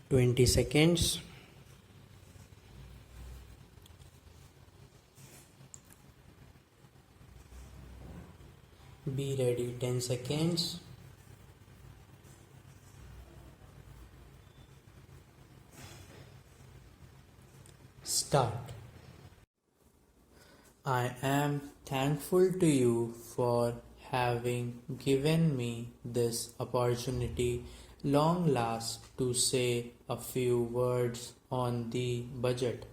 20 seconds. Be ready. 10 seconds. Start. I am thankful to you for having given me this opportunity long last to say a few words on the budget.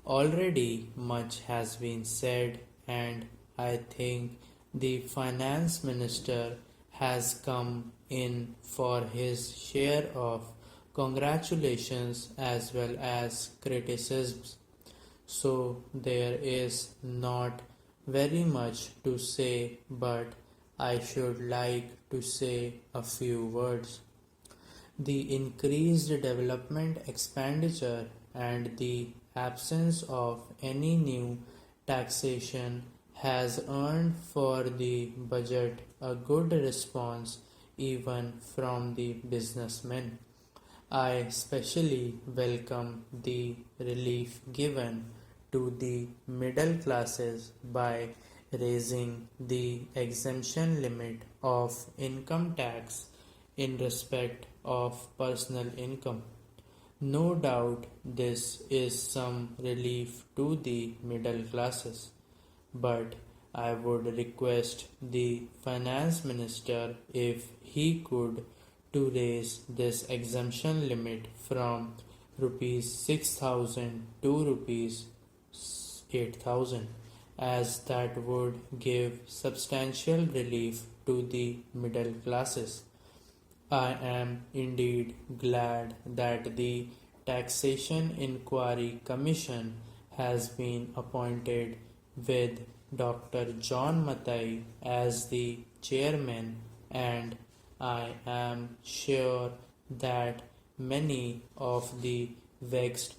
Already much has been said, and I think the finance minister has come in for his share of congratulations as well as criticisms. So there is not very much to say, but I should like to say a few words. The increased development expenditure and the absence of any new taxation has earned for the budget a good response even from the businessmen. I especially welcome the relief given to the middle classes by raising the exemption limit of income tax in respect of personal income. No doubt this is some relief to the middle classes, but I would request the finance minister if he could to raise this exemption limit from rupees 6,000 to rupees 8,000, as that would give substantial relief to the middle classes. I am indeed glad that the Taxation Inquiry Commission has been appointed with Dr. John Matai as the chairman, and I am sure that many of the vexed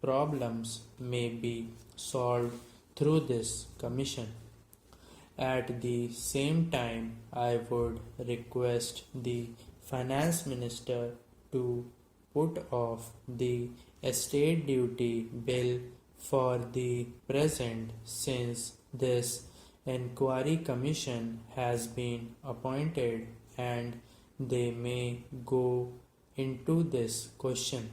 problems may be solved through this commission. At the same time, I would request the finance minister to put off the estate duty bill for the present, since this inquiry commission has been appointed and they may go into this question,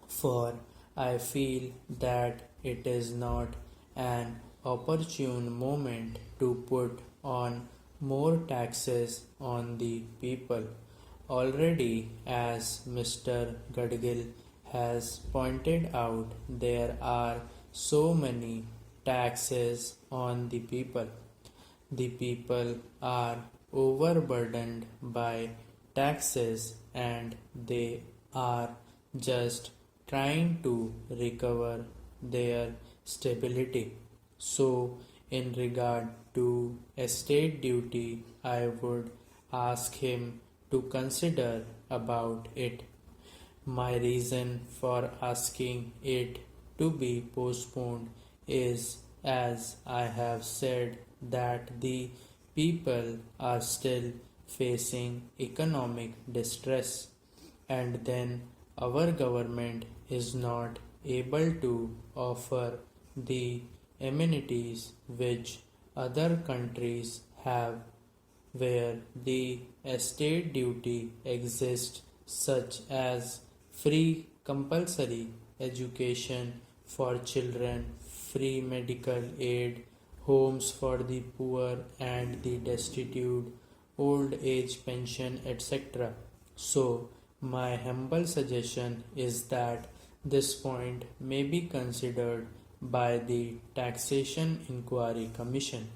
for I feel that it is not an opportune moment to put on more taxes on the people. Already, as Mr. Gadgil has pointed out, there are so many taxes on the people. The people are overburdened by taxes and they are just trying to recover their stability. So, in regard to estate duty, I would ask him to consider about it. My reason for asking it to be postponed is, as I have said, that the people are still facing economic distress, and then our government is not able to offer the amenities which other countries have, where the estate duty exists, such as free compulsory education for children, free medical aid, homes for the poor and the destitute, old age pension, etc. So, my humble suggestion is that this point may be considered by the Taxation Inquiry Commission.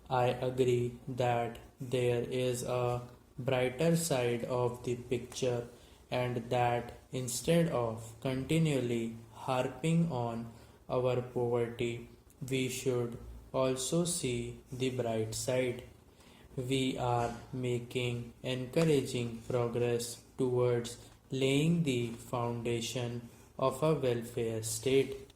I agree that there is a brighter side of the picture, and that instead of continually harping on our poverty, we should also see the bright side. We are making encouraging progress towards laying the foundation of a welfare state.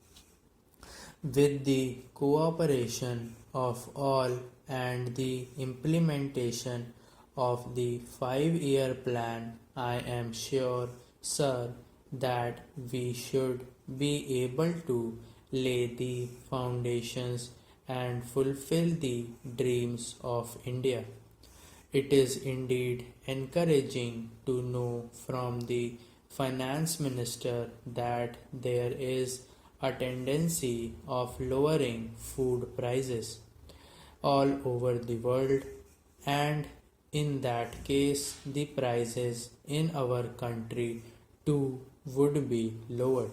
With the cooperation of all and the implementation of the 5-year plan, I am sure, sir, that we should be able to lay the foundations and fulfill the dreams of India. It is indeed encouraging to know from the finance minister that there is a tendency of lowering food prices all over the world, and in that case the prices in our country too would be lowered.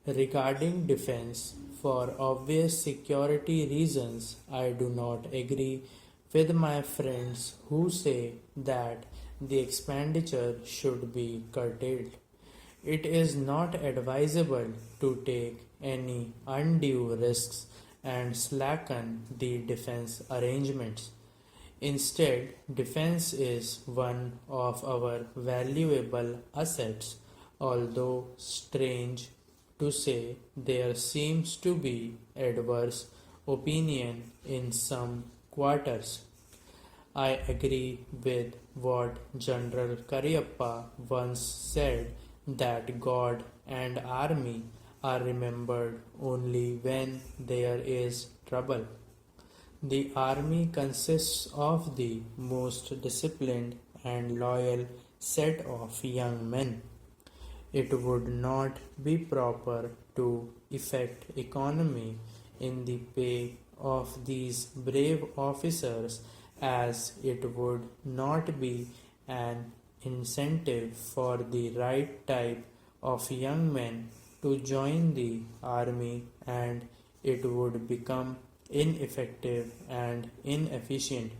Regarding defense, for obvious security reasons, I do not agree with my friends who say that the expenditure should be curtailed. It is not advisable to take any undue risks and slacken the defense arrangements. Instead, defense is one of our valuable assets, although strange to say, there seems to be adverse opinion in some quarters. I agree with what General Cariappa once said, that God and army are remembered only when there is trouble. The army consists of the most disciplined and loyal set of young men. It would not be proper to effect economy in the pay of these brave officers, as it would not be an incentive for the right type of young men to join the army, and it would become ineffective and inefficient.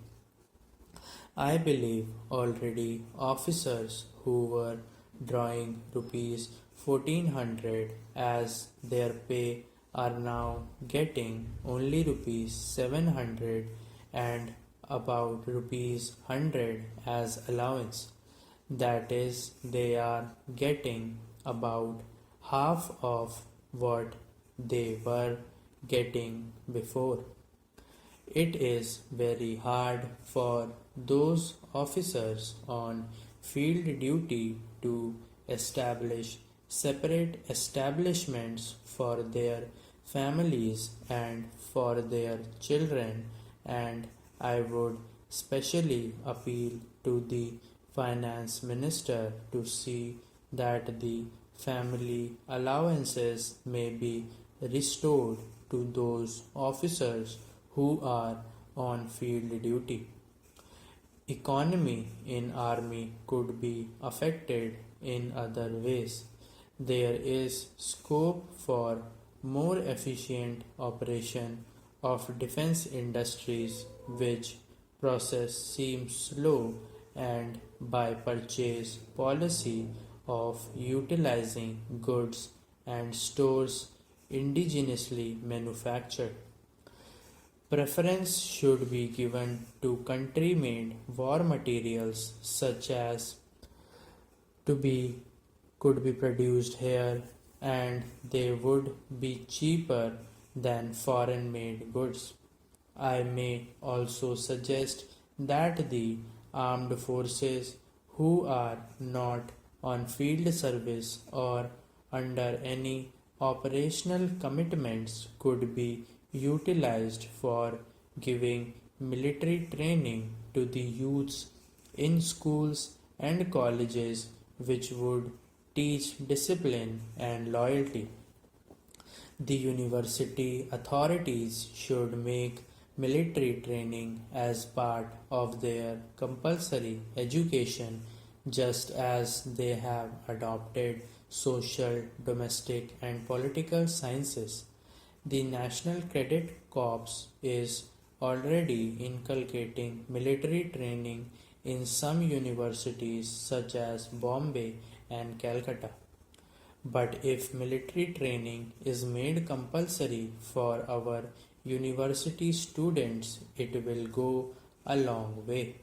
I believe already officers who were drawing rupees 1400 as their pay are now getting only rupees 700 and about rupees 100 as allowance. That is, they are getting about half of what they were getting before. It is very hard for those officers on field duty to establish separate establishments for their families and for their children, and I would specially appeal to the finance minister to see that the family allowances may be restored to those officers who are on field duty. Economy in army could be affected in other ways. There is scope for more efficient operation of defense industries, which process seems slow, and by purchase policy of utilizing goods and stores indigenously manufactured. Preference should be given to country-made war materials such as to be could be produced here, and they would be cheaper than foreign-made goods. I may also suggest that the armed forces who are not on field service or under any operational commitments could be utilized for giving military training to the youths in schools and colleges, which would teach discipline and loyalty. The university authorities should make military training as part of their compulsory education, just as they have adopted social, domestic, and political sciences. The National Cadet Corps is already inculcating military training in some universities such as Bombay and Calcutta. But if military training is made compulsory for our university students, it will go a long way.